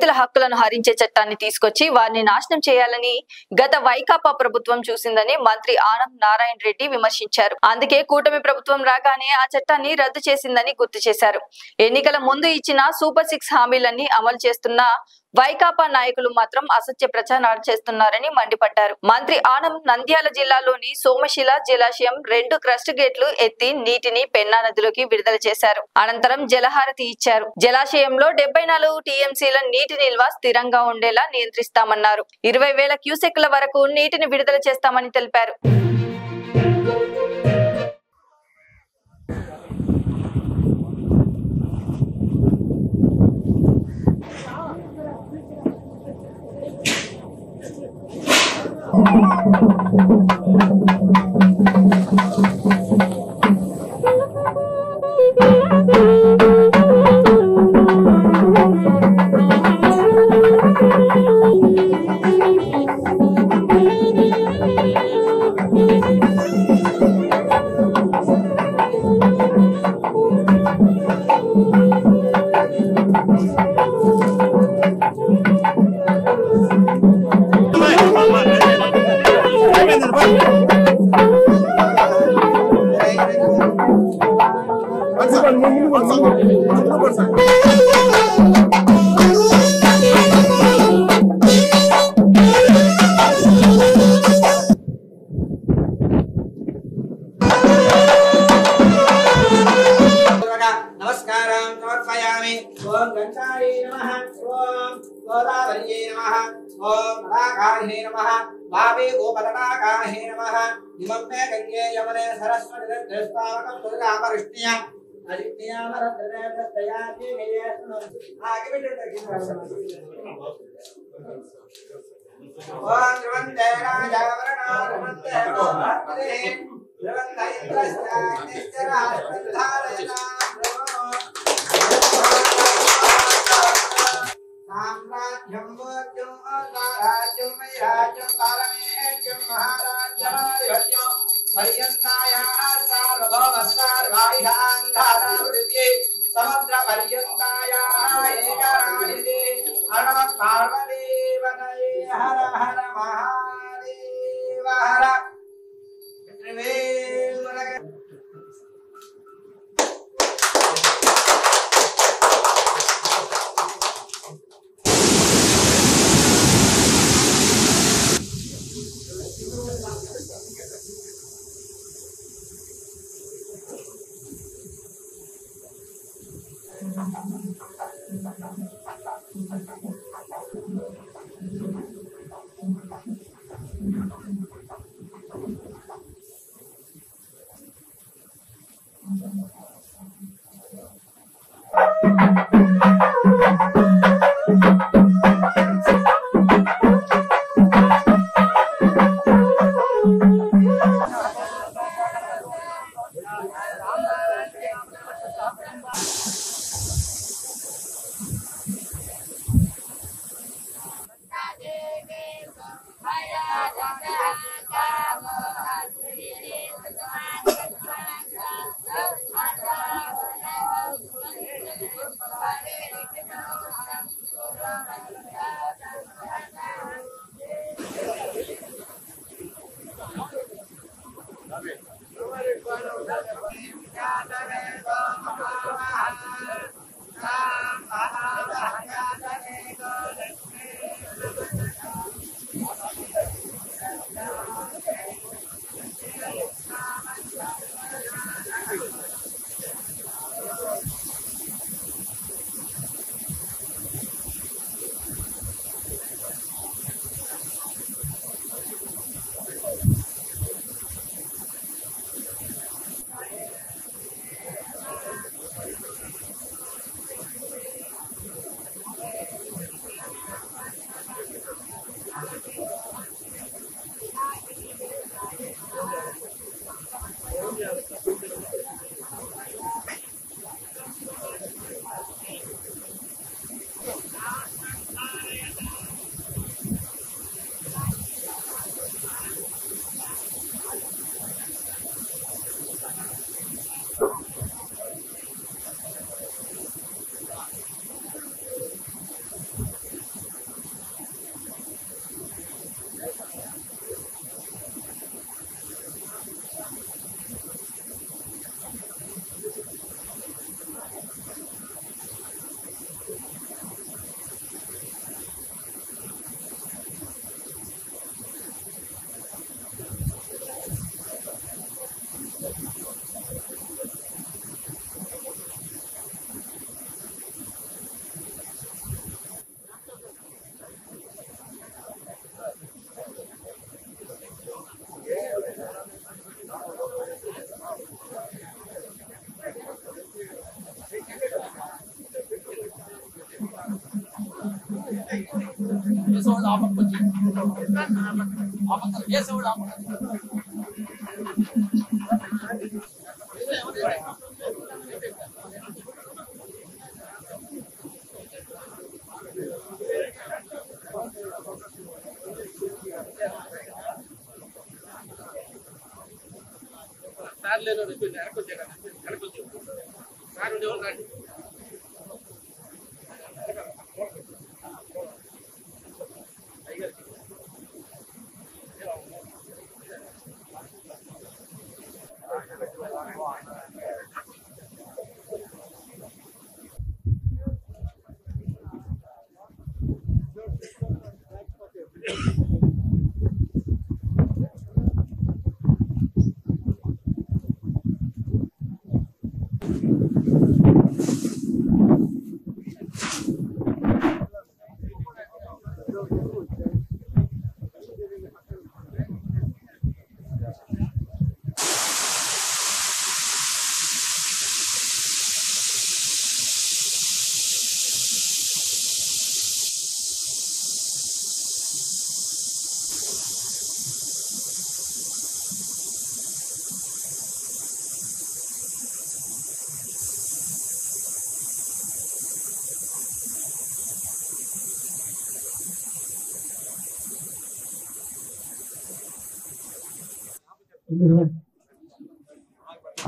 రైతుల హక్కులను హరించే చట్టాన్ని తీసుకొచ్చి వారిని నాశనం చేయాలని గత వైకాపా ప్రభుత్వం చూసిందని మంత్రి ఆనం నారాయణ రెడ్డి విమర్శించారు. అందుకే కూటమి ప్రభుత్వం రాగానే ఆ చట్టాన్ని రద్దు చేసిందని గుర్తు చేశారు. ఎన్నికల ముందు ఇచ్చిన సూపర్ 6 హామీలన్నీ అమలు చేస్తున్న వైకాపా నాయకులు మాత్రం అసత్య ప్రచారాలు చేస్తున్నారని మండిపడ్డారు. మంత్రి ఆనం నంద్యాల జిల్లాలోని సోమశిల జలాశయం 2 క్రస్ట్ గేట్లు ఎత్తి నీటిని పెన్నా నదిలోకి విడుదల చేశారు. అనంతరం జలహారతి ఇచ్చారు. జలాశయంలో 74 టీఎంసీల నీటి నిల్వ స్థిరంగా ఉండేలా నియంత్రిస్తామన్నారు. 20,000 క్యూసెక్ల వరకు నీటిని విడుదల చేస్తామని తెలిపారు. नमस्कारं समर्पयामि। ओम गंगायै नमः, ओम गोदावरी नमः, ओम रागायै नमः, भावे गोपतनागायै नमः। इमं मे गंगे यमुने सरस्वती देवस्तावकं दुर्गापरिष्ण्या अजित्यामरद्रदयाति मेयस्नु आगे बिटे ओम ध्रुवन्ते राजावरणा ध्रुवन्ते भक्ते ध्रुवन्ते इंद्रस्यानिश्चरा स्पन्धालयना साम्राज्यं वोज्यं राज्यं वैराज्यं पारमेज्यं महाराज्यमाधिपत्यं पर्यन्ताया सार्वभौमस्सार्वायुधान्धारावृत्यै समुद्रपर्यन्ताया एकराणिति अनमः पार्वतीपतये हर हर महादेव हर त्रिवेणुनगर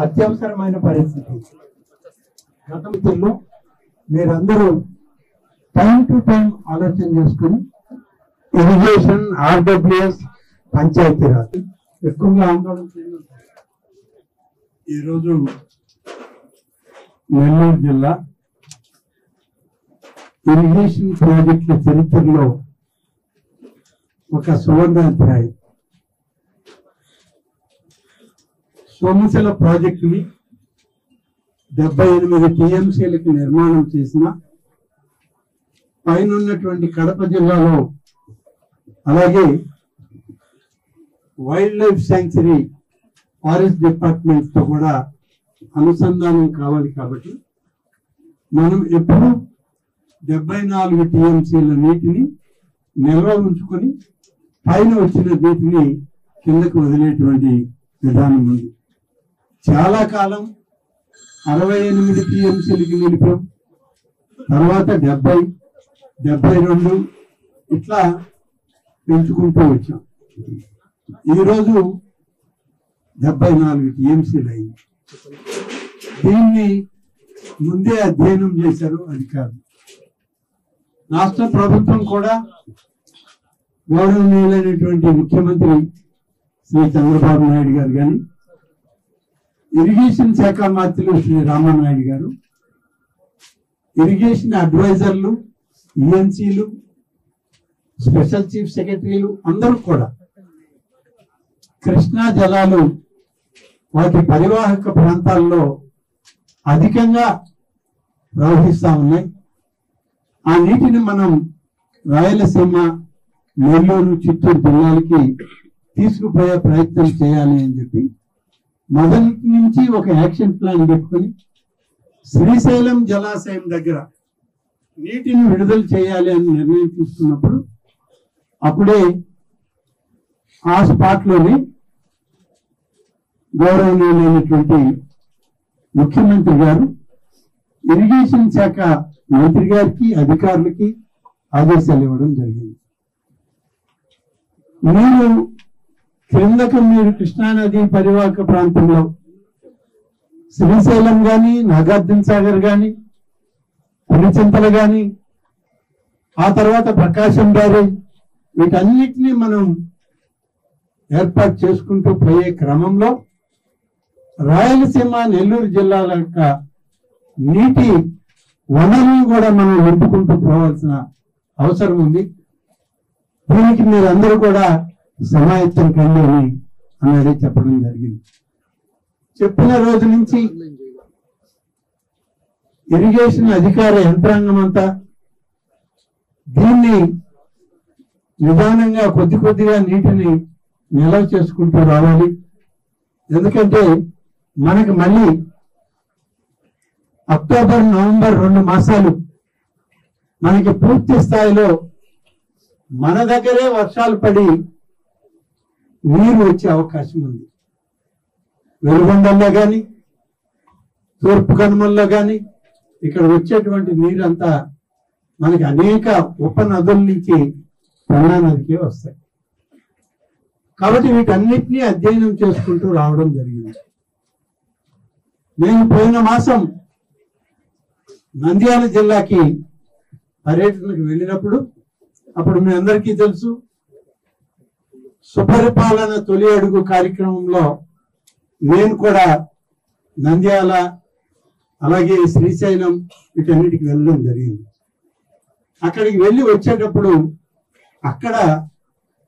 అత్యవసరమైన పరిస్థితి. గతంలో మీరందరూ టైం టు టైం ఆలోచన చేసుకుని ఇరిగేషన్, ఆర్డబ్ల్యూఎస్, పంచాయతీరాజ్ ఎక్కువగా ఆందోళన చేయాలి. ఈరోజు నెల్లూరు జిల్లా ఇరిగేషన్ ప్రాజెక్టుల చరిత్రలో ఒక సువర్ణాధ్యాయం. సోమశిల ప్రాజెక్టుని 78 టీఎంసీలకు నిర్మాణం చేసిన పైన ఉన్నటువంటి కడప జిల్లాలో అలాగే wild life sanctuary forest department తో కూడా అనుసంధానం కావాలి. కాబట్టి మనం ఎప్పుడు 74 టీఎంసీల నీటిని నిల్వ ఉంచుకొని పైన వచ్చిన నీటిని కిందకు వదిలేటువంటి విధానం ఉంది. చాలా కాలం 68 టీఎంసీలకి నిలిపాం, తర్వాత 70, 72 ఇట్లా పెంచుకుంటూ వచ్చాం. ఈరోజు 74 టీఎంసీలు అయింది. దీన్ని ముందే అధ్యయనం చేశారు అధికారులు. రాష్ట్ర ప్రభుత్వం కూడా గౌరవనీయులైనటువంటి ముఖ్యమంత్రి శ్రీ చంద్రబాబు నాయుడు గారు కానీ, ఇరిగేషన్ శాఖ మంత్రులు శ్రీ రామానాయుడు గారు, ఇరిగేషన్ అడ్వైజర్లు, ఈఎన్సీలు, స్పెషల్ చీఫ్ సెక్రటరీలు అందరూ కూడా కృష్ణా జలాలు వాటి పరివాహక ప్రాంతాల్లో అధికంగా ప్రవహిస్తా ఉన్నాయి. ఆ నీటిని మనం రాయలసీమ, నెల్లూరు, చిత్తూరు జిల్లాలకి తీసుకుపోయే ప్రయత్నం చేయాలి అని చెప్పి మొదటి నుంచి ఒక యాక్షన్ ప్లాన్ పెట్టుకుని శ్రీశైలం జలాశయం దగ్గర నీటిని విడుదల చేయాలి అని నిర్ణయం తీసుకున్నప్పుడు అప్పుడే ఆ స్పాట్ లోనే గౌరవనీయులైనటువంటి ముఖ్యమంత్రి గారు ఇరిగేషన్ శాఖ మంత్రి గారికి, అధికారులకి ఆదేశాలు ఇవ్వడం జరిగింది. మీరు కృష్ణానది పరివాహక ప్రాంతంలో శ్రీశైలం గాని, నాగార్జున సాగర్ గాని, పులిచింతలు గాని, ఆ తర్వాత ప్రకాశం బ్యారేజ్, వీటన్నిటినీ మనం ఏర్పాటు చేసుకుంటూ పోయే క్రమంలో రాయలసీమ, నెల్లూరు జిల్లాల యొక్క నీటి వనరులను కూడా మనం నింపుకుంటూ పోవాల్సిన అవసరం ఉంది. దీనికి మీరందరూ కూడా సమాయత్తం కండి అనేది చెప్పడం జరిగింది. చెప్పిన రోజు నుంచి ఇరిగేషన్ అధికార యంత్రాంగం అంతా దీన్ని నిదానంగా కొద్ది కొద్దిగా నీటిని నిల్వ చేసుకుంటూ రావాలి. ఎందుకంటే మనకు మళ్ళీ అక్టోబర్, నవంబర్ 2 మాసాలు మనకి పూర్తి స్థాయిలో మన దగ్గరే వర్షాలు పడి నీరు వచ్చే అవకాశం ఉంది. వెలుగొండల్లో కానీ తూర్పు కనుమల్లో కానీ ఇక్కడ వచ్చేటువంటి నీరంతా మనకి అనేక ఉపనదుల నుంచి పెన్నా నదికే వస్తాయి. కాబట్టి వీటన్నిటినీ అధ్యయనం చేసుకుంటూ రావడం జరిగింది. నేను పోయిన మాసం నంద్యాల జిల్లాకి పర్యటనకు వెళ్ళినప్పుడు, అప్పుడు మీ అందరికీ తెలుసు, సుపరిపాలన తొలి అడుగు కార్యక్రమంలో నేను కూడా నంద్యాల అలాగే శ్రీశైలం వీటన్నిటికి వెళ్ళడం జరిగింది. అక్కడికి వెళ్ళి వచ్చేటప్పుడు అక్కడ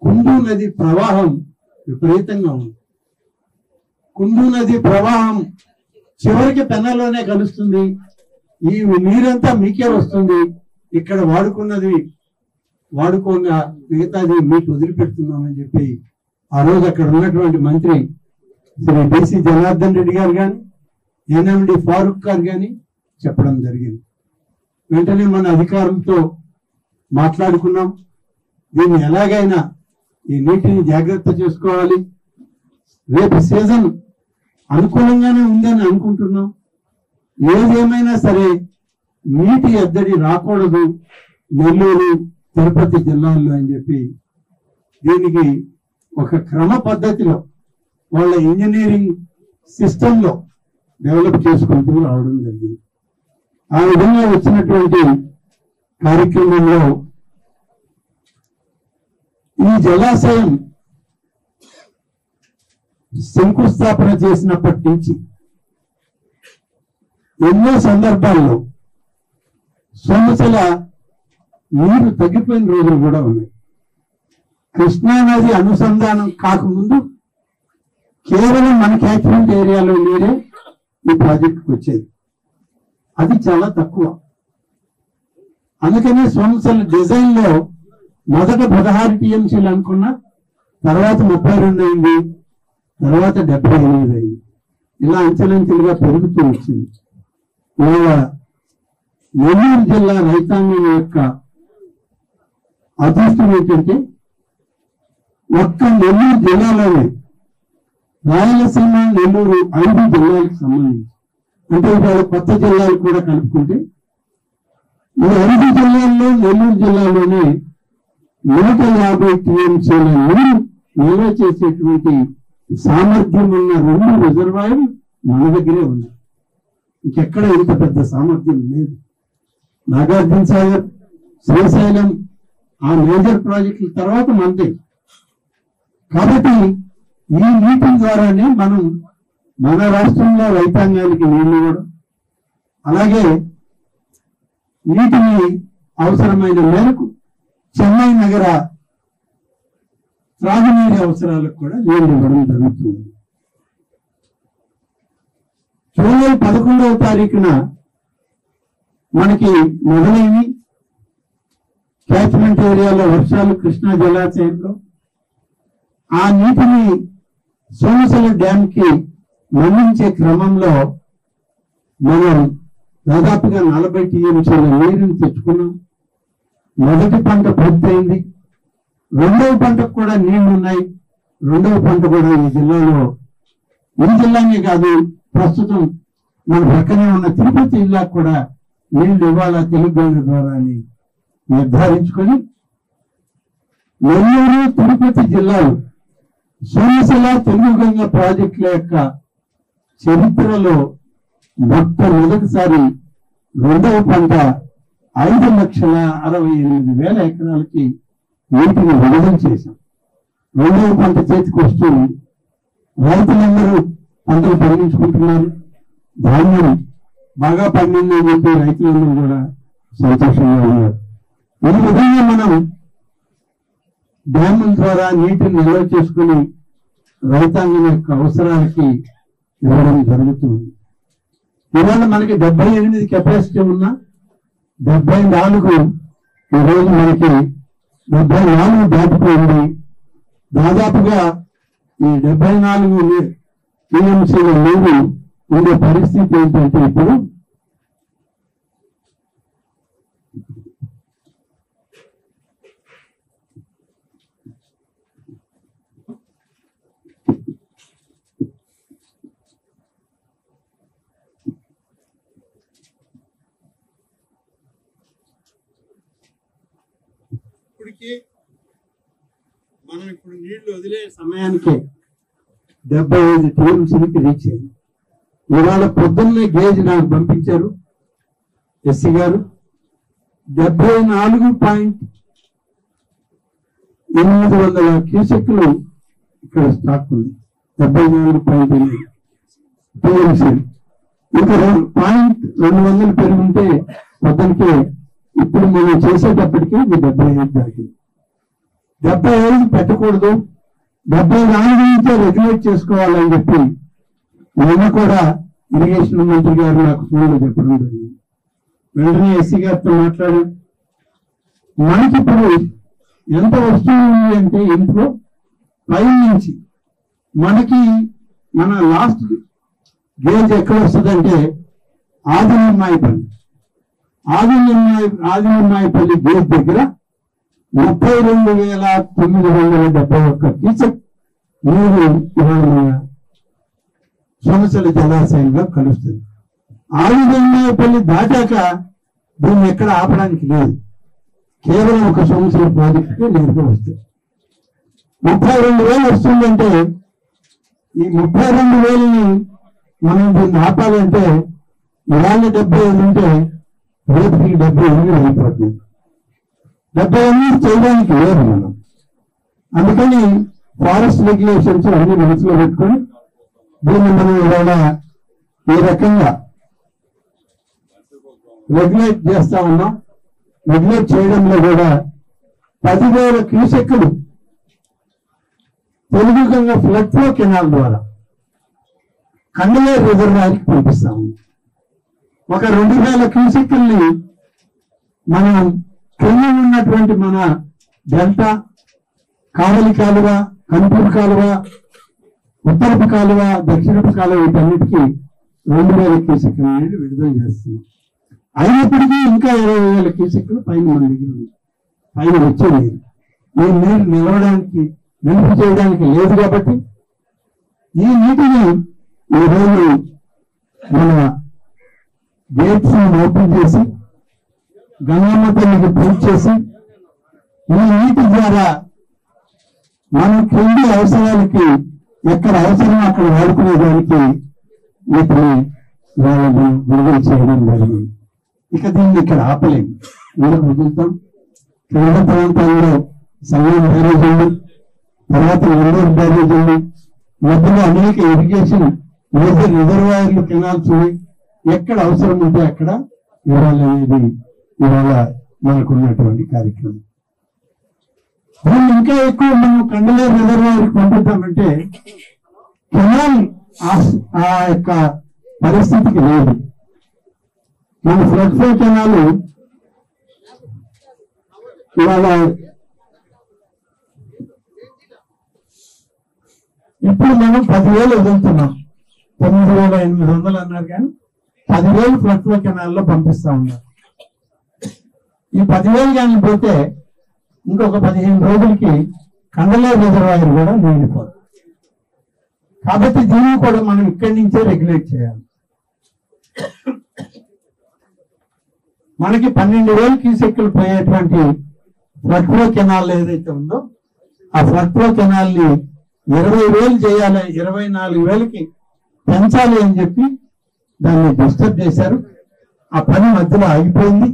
కుండు నది ప్రవాహం విపరీతంగా ఉంది. కుండు నది ప్రవాహం చివరికి పెన్నలోనే కలుస్తుంది. ఈ నీరంతా మీకే వస్తుంది, ఇక్కడ వాడుకున్నది వాడుకోగా మిగతాది మీకు వదిలిపెడుతున్నామని చెప్పి ఆ రోజు అక్కడ ఉన్నటువంటి మంత్రి శ్రీ బీసీ జనార్దన్ రెడ్డి గారు కానీ ఎన్ఎండి ఫారూక్ గారు కానీ చెప్పడం జరిగింది. వెంటనే మన అధికారులతో మాట్లాడుకున్నాం. దీన్ని ఎలాగైనా ఈ నీటిని జాగ్రత్త చేసుకోవాలి. రేపు సీజన్ అనుకూలంగానే ఉందని అనుకుంటున్నాం. ఏదేమైనా సరే నీటి ఎద్దడి రాకూడదు నెల్లూరు తిరుపతి జిల్లాల్లో అని చెప్పి దీనికి ఒక క్రమ పద్ధతిలో వాళ్ళ ఇంజనీరింగ్ సిస్టంలో డెవలప్ చేసుకుంటూ రావడం జరిగింది. ఆ విధంగా వచ్చినటువంటి కార్యక్రమంలో ఈ జలాశయం శంకుస్థాపన చేసినప్పటి నుంచి ఎన్నో సందర్భాల్లో సోమశిల నీరు తగ్గిపోయిన రోజులు కూడా ఉన్నాయి. కృష్ణానది అనుసంధానం కాకముందు కేవలం మన క్యాచ్మెంట్ ఏరియాలో నీరే ఈ ప్రాజెక్టుకు వచ్చేది. అది చాలా తక్కువ. అందుకనే సోమశిల డిజైన్ లో మొదట 16 టీఎంసీలు అనుకున్నా, తర్వాత 32 అయింది, తర్వాత 78 అయింది. ఇలా అంచెలంచెలుగా పెరుగుతూ వచ్చింది. ఇవాళ నెల్లూరు జిల్లా రైతాంగం యొక్క అదృష్టం ఏంటంటే ఒక్క నెల్లూరు జిల్లాలోనే రాయలసీమ నెల్లూరు 5 జిల్లాలకు సంబంధించి, అంటే ఇవాళ కొత్త జిల్లాలు కూడా కలుపుకుంటే ఈ 5 జిల్లాల్లో నెల్లూరు జిల్లాలోనే 150 టీఎంసీల నీరు నిల్వ చేసేటువంటి సామర్థ్యం ఉన్న 2 రిజర్వాయర్లు మన దగ్గరే ఉన్నాయి. ఇంకెక్కడ ఇంత పెద్ద సామర్థ్యం లేదు. నాగార్జున సాగర్, శ్రీశైలం ఆ మేజర్ ప్రాజెక్టుల తర్వాత మనదే. కాబట్టి ఈ నీటి ద్వారానే మనం మన రాష్ట్రంలో రైతాంగానికి నీళ్లు ఇవ్వడం, అలాగే నీటిని అవసరమైన మేరకు చెన్నై నగర త్రాగునీటి అవసరాలకు కూడా నీళ్లు ఇవ్వడం జరుగుతుంది. జూలై 11వ తారీఖున మనకి మొదలైన క్యాచ్మెంట్ ఏరియాలో వర్షాలు కృష్ణా జలాశయంలో ఆ నీటిని సోమశిల డ్యామ్ కి మళ్లించే క్రమంలో మనం దాదాపుగా 40 టీఎంసీల నీరుని తెచ్చుకున్నాం. మొదటి పంట పూర్తయింది. రెండవ పంటకు కూడా నీళ్లు ఉన్నాయి. రెండవ పంట కూడా ఈ జిల్లాలో, ఈ జిల్లానే కాదు, ప్రస్తుతం మన పక్కనే ఉన్న తిరుపతి జిల్లాకు కూడా నీళ్లు ఇవ్వాలా తెలుగు ద్వారా అని నిర్ధారించుకొని నెల్లూరు తిరుపతి జిల్లాలు సోమశిల తెలుగుగంగ ప్రాజెక్టుల యొక్క చరిత్రలో మొట్టమొదటిసారి రెండవ పంట 5,68,000 ఎకరాలకి నీటిని విడుదల చేశాం. రెండవ పంట చేతికి వస్తుంది. రైతులందరూ పంటలు పండించుకుంటున్నారు. ధాన్యం బాగా పండిందని చెప్పి రైతులందరూ కూడా సంతోషంగా ఉన్నారు. ఈ విధంగా మనం డ్యాముల ద్వారా నీటిని నిల్వ చేసుకుని రైతాంగం యొక్క అవసరాలకి ఇవ్వడం జరుగుతుంది. ఇవాళ మనకి 78 కెపాసిటీ ఉన్న 74 ఈరోజు మనకి 74 దాటిపోయింది. దాదాపుగా ఈ 74 టీఎంసీల నీరు ఉండే పరిస్థితి ఏంటంటే ఇప్పుడు ఇప్పటికీ మనం ఇప్పుడు నీళ్లు వదిలే సమయానికి 75 టీఎంసీకి రీచ్ అయింది. ఇవాళ పొద్దున్నే గేజ్ నాకు పంపించారు ఎస్సీ గారు. 74.800 క్యూసెక్లు ఇక్కడ స్టాక్ ఉంది. 74.8 టీఎంసీ. ఇంకా 200 పెరుగుంటే పొద్దునకే ఇప్పుడు మనం చేసేటప్పటికి ఇది 75 జరిగింది. 75 పెట్టకూడదు, 74 నుంచే రెగ్యులేట్ చేసుకోవాలని చెప్పి నిన్న కూడా ఇరిగేషన్ మంత్రి గారు నాకు ఫోన్లో చెప్పడం జరిగింది. వెంటనే ఎస్సీ గారితో మాట్లాడాను. మనకి ఇప్పుడు ఎంత వస్తుంది అంటే ఇంట్లో పై నుంచి మనకి మన లాస్ట్ గేజ్ ఎక్కడ వస్తుందంటే ఆదినిమ్మాయిపల్లి గేజ్ దగ్గర 32,971 క్యూసెక్ నీరు ఇవాళ సోమశిల జలాశయంలో కలుస్తుంది. ఆదినిమ్మాయిపల్లి దాటాక దీన్ని ఎక్కడ ఆపడానికి లేదు. కేవలం ఒక సోమశిల ప్రాజెక్టుకి నీరుగా వస్తుంది. 32,000 వస్తుందంటే ఈ 32,000ని మనం దీన్ని ఆపాలంటే ఇవాళ 75 ఉంటే రేపుకి 78 అయిపోతుంది. 78 చేయడానికి లేదు మనం. అందుకని ఫారెస్ట్ రెగ్యులేషన్స్ అన్ని మనసులో పెట్టుకొని దీన్ని మనం ఇవాళ ఈ రకంగా రెగ్యులేట్ చేస్తా ఉన్నాం. రెగ్యులేట్ చేయడంలో కూడా 10,000 క్యూసెక్కులు తెలుగుగంగా ఫ్లడ్ ఫ్లో కెనాల్ ద్వారా కండలేరు రిజర్వాయర్కి పంపిస్తాము. ఒక 2,000 క్యూసెక్కుల్ని మనం కింద ఉన్నటువంటి మన డెల్టా, కావలి కాలువ, కనుపూరు కాలువ, ఉత్తరపు కాలువ, దక్షిణపు కాలువ వీటన్నిటికీ 2,000 క్యూసెక్కుల నీళ్లు విడుదల చేస్తున్నాం. అయినప్పటికీ ఇంకా 20,000 క్యూసెక్కులు పైన మన దగ్గర ఉంది. పైన వచ్చే నీరు ఈ నీరు నిలుపు చేయడానికి లేదు కాబట్టి ఈ నీటిని ఈరోజు మన గేట్స్ ఓపెన్ చేసి గంగమ్మ తల్లికి పూజ చేసి ఈ నీటి ద్వారా మనం కింది అవసరాలకి ఎక్కడ అవసరం అక్కడ వాడుకునేదానికి వీటిని వాళ్ళని విడుదల చేయడం జరిగింది. ఇక దీన్ని ఇక్కడ ఆపలేము, వీళ్ళకి వదులుతాం. క్రీడ ప్రాంతాల్లో సంగం బ్యారేజ్ ఉంది, తర్వాత ఇండోర్ బ్యారేజ్ ఉంది, మధ్యలో అనేక ఇరిగేషన్ మేజర్ రిజర్వాయర్లు, కెనాల్స్ ఉన్నాయి. ఎక్కడ అవసరం ఉంటే అక్కడ ఇవ్వాలనేది ఇవాళ మనకున్నటువంటి కార్యక్రమం. దీన్ని ఇంకా ఎక్కువ మనం కండలేరు రిజర్వాయర్కి పంపిద్దామంటే కెనాల్ ఆ యొక్క పరిస్థితికి లేదు. మన ఫ్లడ్ ఫ్లో కెనాల్ ఇవాళ ఇప్పుడు మనం 10,000 వదులుతున్నాం. 9,800 అన్నారు కానీ 10,000 ఫ్లడ్ ఫ్లో కెనాల్లో పంపిస్తా ఉన్నారు. ఈ 10,000 కానీ పోతే ఇంకొక 15 రోజులకి కండలేరు రిజర్వాయర్ కూడా నిండిపోతుంది. కాబట్టి దీన్ని కూడా మనం ఇక్కడి నుంచే రెగ్యులేట్ చేయాలి. మనకి 12,000 క్యూసెక్కులు పోయేటువంటి ఫ్లడ్ ఫ్లో కెనాల్ ఏదైతే ఉందో ఆ ఫ్లడ్ ఫ్లో కెనాల్ ని 20,000 చేయాలి, 24,000కి పెంచాలి అని చెప్పి దాన్ని డిస్టర్బ్ చేశారు. ఆ పని మధ్యలో ఆగిపోయింది.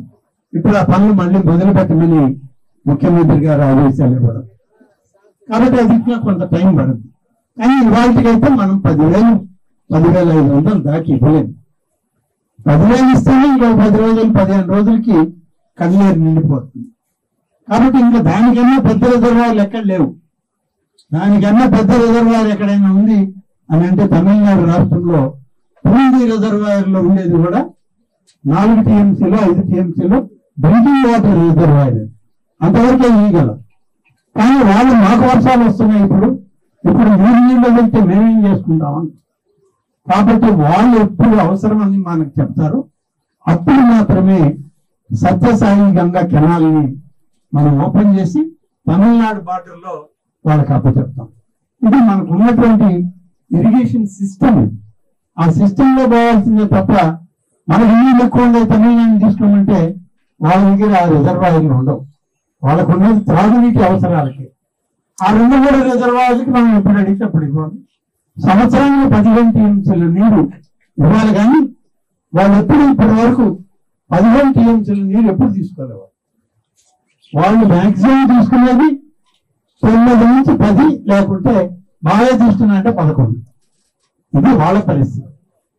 ఇప్పుడు ఆ పనులు మళ్ళీ మొదలు పెట్టమని ముఖ్యమంత్రి గారు ఆదేశాలు ఇవ్వడం. కాబట్టి అది ఇంకా కొంత టైం పడుతుంది. కానీ ఇవాళకైతే మనం 10,500 దాటి ఇవ్వలేము. 10,000 ఇస్తేనే ఇంకో 10 రోజులు 15 రోజులకి కండలేరు నిండిపోతుంది. కాబట్టి ఇంకా దానికన్నా పెద్ద రిజర్వాయర్లు ఎక్కడ లేవు. దానికన్నా పెద్ద రిజర్వాయర్ ఎక్కడైనా ఉంది అని అంటే తమిళనాడు రాష్ట్రంలో పూండి రిజర్వాయర్ లో ఉండేది కూడా 4 టీఎంసీలో 5 టీఎంసీలో డ్రింకింగ్ వాటర్ రిజర్వాయర్. అంతవరకే ఇవ్వగలం. కానీ వాళ్ళు మాకు వర్షాలు వస్తున్నాయి. ఇప్పుడు నీళ్ళు వెళ్తే మేమేం చేసుకుంటామని. కాబట్టి వాళ్ళు ఎప్పుడు అవసరమని మనకు చెప్తారు. అప్పుడు మాత్రమే సత్యసాయి గంగా కెనాల్ని మనం ఓపెన్ చేసి తమిళనాడు బార్డర్లో వాళ్ళకి అప్పచెప్తాం. ఇది మనకు ఉన్నటువంటి ఇరిగేషన్ సిస్టమ్. ఆ సిస్టమ్ లో పోవాల్సిందే తప్ప మనకి నీళ్ళు ఎక్కువ ఉండే తమిళనాడు తీసుకోమంటే వాళ్ళ దగ్గర ఆ రిజర్వాయర్లు ఉండవు. వాళ్ళకు ఉన్నది త్రాగునీటి అవసరాలకి. ఆ 2 రిజర్వాయర్లకి మనం ఎప్పుడు అడిగితే అప్పుడు ఇవ్వాలి. సంవత్సరానికి 15 టీఎంసీల నీరు ఇవ్వాలి, కానీ వాళ్ళు ఎప్పుడు ఇప్పటి వరకు 15 టీఎంసీల నీరు ఎప్పుడు తీసుకోలేవారు. వాళ్ళు మ్యాక్సిమం తీసుకునేది 9 నుంచి 10, లేకుంటే బాగా తీసుకున్నారంటే 11. ఇది వాళ్ళ పరిస్థితి.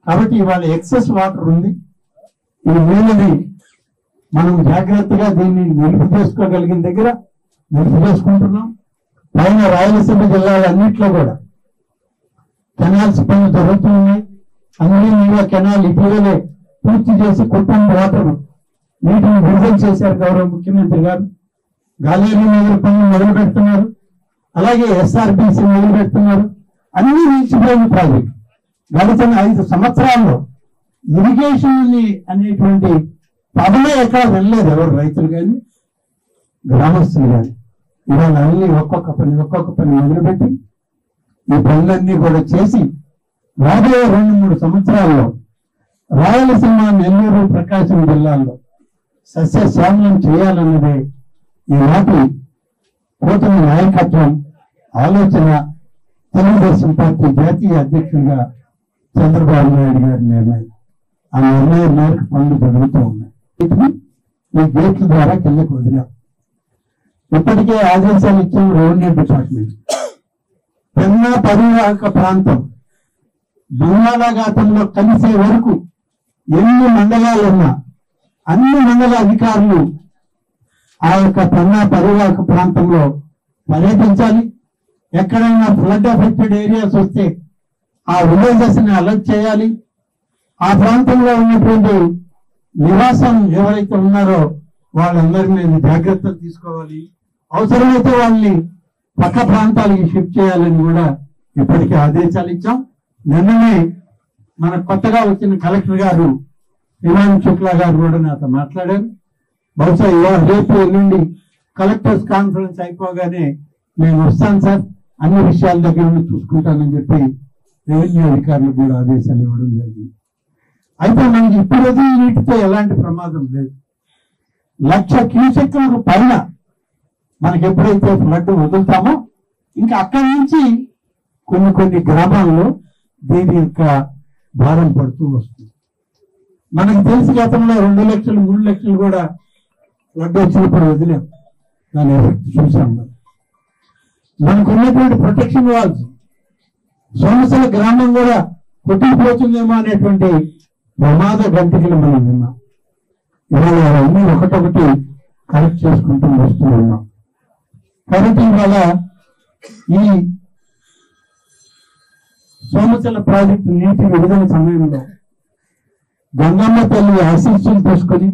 కాబట్టి ఇవాళ ఎక్సెస్ వాటర్ ఉంది. ఈ నీళ్ళని మనం జాగ్రత్తగా దీన్ని నిలుపు చేసుకోగలిగిన దగ్గర నిలుపు చేసుకుంటున్నాం. పైన రాయలసీమ జిల్లాలన్నింటిలో కూడా కెనాల్స్ పనులు జరుగుతూ ఉన్నాయి. అన్ని నీళ్ళ కెనాల్ ఇటీవలే పూర్తి చేసి కుటుంబ వాటర్ నీటిని విడుదల చేశారు గౌరవ ముఖ్యమంత్రి గారు. గాలేరు నగర్ పనులు మొదలు పెడుతున్నారు, అలాగే ఎస్ఆర్బిసి మొదలు పెడుతున్నారు. అన్ని నిలిచిపోయిన ప్రాజెక్ట్. గడిచిన 5 సంవత్సరాల్లో ఇరిగేషన్ అనేటువంటి పదమే ఎక్కడ వెళ్ళలేదు ఎవరు, రైతులు కానీ గ్రామస్తులు కానీ. ఇవాళ అన్ని ఒక్కొక్క పని మొదలుపెట్టి ఈ పనులన్నీ కూడా చేసి రాబోయే 2-3 సంవత్సరాల్లో రాయలసీమ, నెల్లూరు, ప్రకాశం జిల్లాల్లో సస్యశ్యామలం చేయాలన్నదే ఈనాటి కూటమి నాయకత్వం ఆలోచన. తెలుగుదేశం పార్టీ జాతీయ అధ్యక్షుడిగా చంద్రబాబు నాయుడు గారి నిర్ణయం. ఆ నిర్ణయం మేరకు పనులు జరుగుతూ ఉన్నాయి. ఈ గేట్ల ద్వారా కిందకు వదిలాం. ఇప్పటికే ఆదేశాలు ఇచ్చిన రెవెన్యూ డిపార్ట్మెంట్. పెన్నా పరివాహక ప్రాంతం బంగాళాఖాతంలో కలిసే వరకు ఎన్ని మండలాలున్నా అన్ని మండల అధికారులు ఆ యొక్క పెన్నా పరివాహక ప్రాంతంలో పర్యటించాలి. ఎక్కడైనా ఫ్లడ్ ఎఫెక్టెడ్ ఏరియాస్ వస్తే ఆ విలేజెస్ ని అలర్ట్ చేయాలి. ఆ ప్రాంతంలో ఉన్నటువంటి నివాసం ఎవరైతే ఉన్నారో వాళ్ళందరి మీద జాగ్రత్తలు తీసుకోవాలి. అవసరమైతే వాళ్ళని పక్క ప్రాంతాలకి షిఫ్ట్ చేయాలని కూడా ఇప్పటికే ఆదేశాలు ఇచ్చాం. నిన్ననే మన కొత్తగా వచ్చిన కలెక్టర్ గారు హిమాన్ శుక్లా గారు కూడా నాతో మాట్లాడారు. బహుశా రేపు ఎల్లుండి కలెక్టర్స్ కాన్ఫరెన్స్ అయిపోగానే నేను వస్తాను సార్, అన్ని విషయాల దగ్గర నుండి చూసుకుంటానని చెప్పి రెవెన్యూ అధికారులకు కూడా ఆదేశాలు ఇవ్వడం జరిగింది. అయితే మనకి ఇప్పుడు వదిలి నీటితో ఎలాంటి ప్రమాదం లేదు. 1,00,000 క్యూసెక్లకు పైన మనకి ఎప్పుడైతే ఫ్లడ్ వదులుతామో ఇంకా అక్కడి నుంచి కొన్ని గ్రామాల్లో దీని యొక్క భారం పడుతూ వస్తుంది. మనకు తెలిసి గతంలో 2 లక్షలు 3 లక్షలు కూడా ఫ్లడ్ వచ్చినప్పుడు వదిలేం, దాని ఎఫెక్ట్ చూసాం. మనకు ఉన్నటువంటి ప్రొటెక్షన్ వాల్స్ సోమశిల గ్రామం కూడా కొట్టుకుపోతుందేమో అనేటువంటి ప్రమాద గంటికలు మనం విన్నాం. ఇవాళ అవన్నీ ఒకటొకటి కరెక్ట్ చేసుకుంటూ వస్తూ ఉన్నాం. కాబట్టి ఇవాళ ఈ సోమశిల ప్రాజెక్టు నీటి విడుదల సమయంలో గంగమ్మ తల్లి ఆశీస్సులు తీసుకొని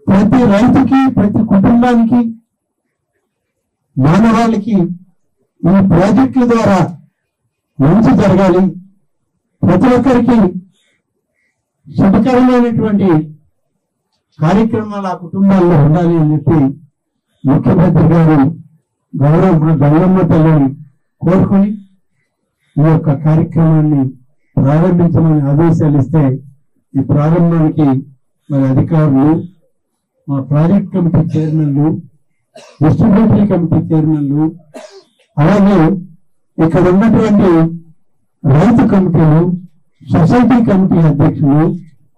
ప్రతి రైతుకి, ప్రతి కుటుంబానికి, మానవాళికి ఈ ప్రాజెక్టుల ద్వారా మంచి జరగాలి, ప్రతి ఒక్కరికి శుభకరమైనటువంటి కార్యక్రమాలు ఆ కుటుంబాల్లో ఉండాలి అని చెప్పి ముఖ్యమంత్రి గారు గౌరవ గంగమ్మ తల్లిని కోరుకొని ఈ యొక్క కార్యక్రమాన్ని ప్రారంభించమని ఆదేశాలు ఇస్తే ఈ ప్రారంభానికి మరి అధికారులు, మా ప్రాజెక్ట్ కమిటీ చైర్మన్లు, డిస్ట్రిబ్యూటరీ కమిటీ చైర్మన్లు, అలాగే ఇక్కడ ఉన్నటువంటి రైతు కమిటీలు, సొసైటీ కమిటీ అధ్యక్షులు,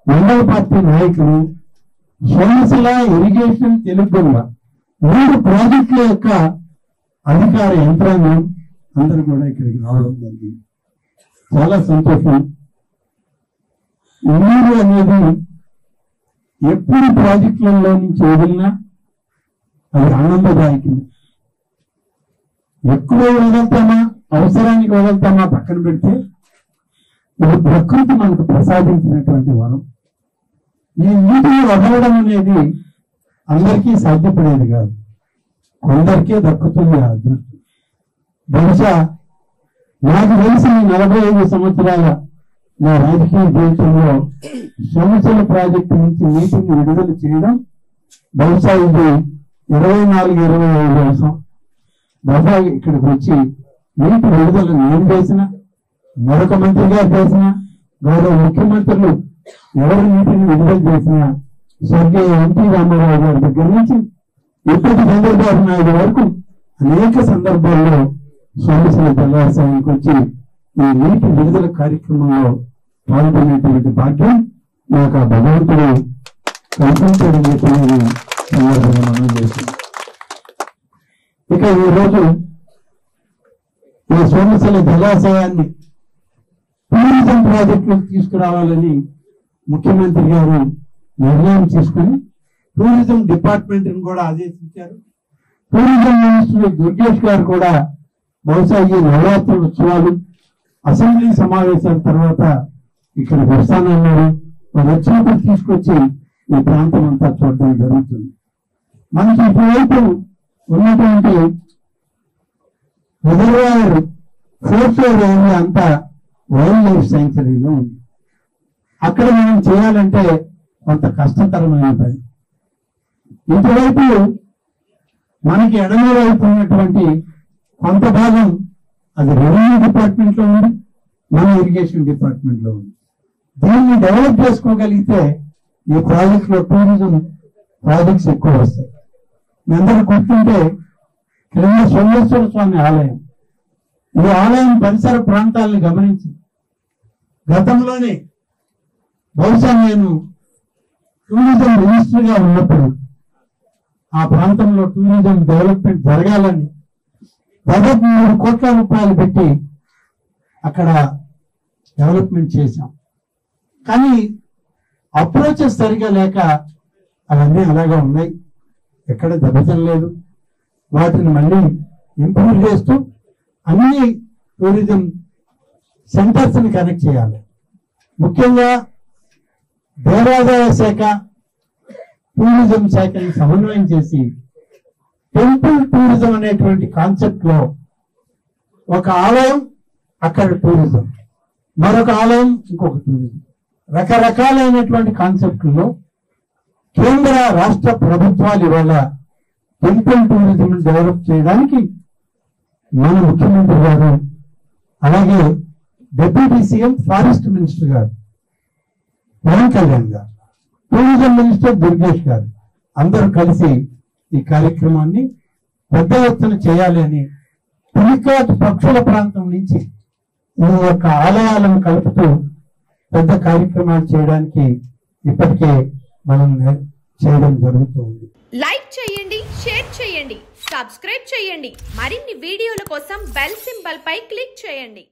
మండల పార్టీ నాయకులు, సోమశిల ఇరిగేషన్ తెలుగుగంగ 3 ప్రాజెక్టుల యొక్క అధికార యంత్రాంగం అందరూ కూడా ఇక్కడికి రావడం జరిగింది. చాలా సంతోషం. నీరు అనేది ఎప్పుడు ప్రాజెక్టులలో నుంచి వదిలినా అది ఆనందదాయకం. ఎక్కువ వదులుతామా, అవసరానికి వదులుతామా పక్కన పెడితే ఇది ప్రకృతి మనకు ప్రసాదించినటువంటి వరం. ఈ నీటిని వదలడం అనేది అందరికీ సాధ్యపడేది కాదు, కొందరికే దక్కుతుంది ఆ అదృష్టం. బహుశా నాకు తెలిసి 45 సంవత్సరాల నా రాజకీయ జీవితంలో సోమశిల ప్రాజెక్టు నుంచి నీటిని విడుదల చేయడం బహుశా ఇది 24-25 బహుశా ఇక్కడికి వచ్చి నీటి విడుదల నేను చేసిన, మరొక మంత్రి గారు చేసిన, గౌరవ ముఖ్యమంత్రులు ఎవరు నీటిని విడుదల చేసినా స్వర్గీయ ఎన్టీ రామారావు గారి దగ్గర నుంచి ఇప్పటి చంద్రబాబు నాయుడు వరకు అనేక సందర్భాల్లో సోమశిల జలాశయానికి వచ్చి ఈ నీటి విడుదల కార్యక్రమంలో పాల్గొనేటువంటి భాగ్యం నాకు ఆ భగవంతుడు కల్పించడం చెప్పి నేను సందర్భంగా మనం చేసింది. ఇక ఈరోజు ఈ సోమశిల జలాశయాన్ని టూరిజం ప్రాజెక్టులకు తీసుకురావాలని ముఖ్యమంత్రి గారు నిర్ణయం తీసుకుని టూరిజం డిపార్ట్మెంట్ కూడా ఆదేశించారు. టూరిజం మినిస్టర్ దుర్గేష్ గారు కూడా బహుశా ఈ నవరాత్రి ఉత్సవాలు అసెంబ్లీ సమావేశాల తర్వాత ఇక్కడికి వస్తానన్నారు. వారు వచ్చినప్పుడు తీసుకొచ్చి ఈ ప్రాంతం అంతా చూడడం జరుగుతుంది. మనకి ఇటువైపు ఉన్నటువంటి రిజర్వాయర్ ఫోర్త్ ఏరియా అంతా వైల్డ్ లైఫ్ శాంక్చురీలో ఉంది. అక్కడ మనం చేయాలంటే కొంత కష్టతరమైన పని. ఇటువైపు మనకి ఎడమ వైపు ఉన్నటువంటి కొంత భాగం అది రెవెన్యూ డిపార్ట్మెంట్ లో ఉంది, మన ఇరిగేషన్ డిపార్ట్మెంట్ లో ఉంది. దీన్ని డెవలప్ చేసుకోగలిగితే ఈ ప్రాజెక్ట్ లో టూరిజం ప్రాజెక్ట్స్ ఎక్కువ వస్తాయి. మీ అందరూ గుర్తుంటే క్రింద సోమేశ్వర స్వామి ఆలయం, ఈ ఆలయం పరిసర ప్రాంతాలను గమనించి గతంలోనే బహుశా నేను టూరిజం మినిస్టర్ గా ఉన్నప్పుడు ఆ ప్రాంతంలో టూరిజం డెవలప్మెంట్ జరగాలని దాదాపు 3 కోట్ల రూపాయలు పెట్టి అక్కడ డెవలప్మెంట్ చేశాం. కానీ అప్రోచెస్ సరిగా లేక అవన్నీ అలాగా ఉన్నాయి, ఎక్కడ దెబ్బతినలేదు. వాటిని మళ్ళీ ఇంప్రూవ్ చేస్తూ అన్ని టూరిజం సెంటర్స్ ని కనెక్ట్ చేయాలి. ముఖ్యంగా దేవాదాయ శాఖ, టూరిజం శాఖని సమన్వయం చేసి టెంపుల్ టూరిజం అనేటువంటి కాన్సెప్ట్ లో ఒక ఆలయం అక్కడ టూరిజం, మరొక ఆలయం ఇంకొక టూరిజం, రకరకాలైనటువంటి కాన్సెప్ట్లో కేంద్ర రాష్ట్ర ప్రభుత్వాలు ఇవాళ టెంపుల్ టూరిజం డెవలప్ చేయడానికి మన ముఖ్యమంత్రి గారు, అలాగే డిప్యూటీ సీఎం ఫారెస్ట్ మినిస్టర్ గారు పవన్ కళ్యాణ్ గారు, టూరిజం మినిస్టర్ దుర్గేష్ గారు అందరూ కలిసి ఈ కార్యక్రమాన్ని పెద్ద ఎత్తున చేయాలి అని పులికాట్ పక్షుల ప్రాంతం నుంచి ఈ యొక్క ఆలయాలను కలుపుతూ పెద్ద కార్యక్రమాలు చేయడానికి ఇప్పటికే మనం చేయడం జరుగుతుంది. లైక్ చేయండి, షేర్ చేయండి, సబ్స్క్రైబ్ చేయండి. మరిన్ని వీడియోల కోసం బెల్ సింబల్ పై క్లిక్ చేయండి.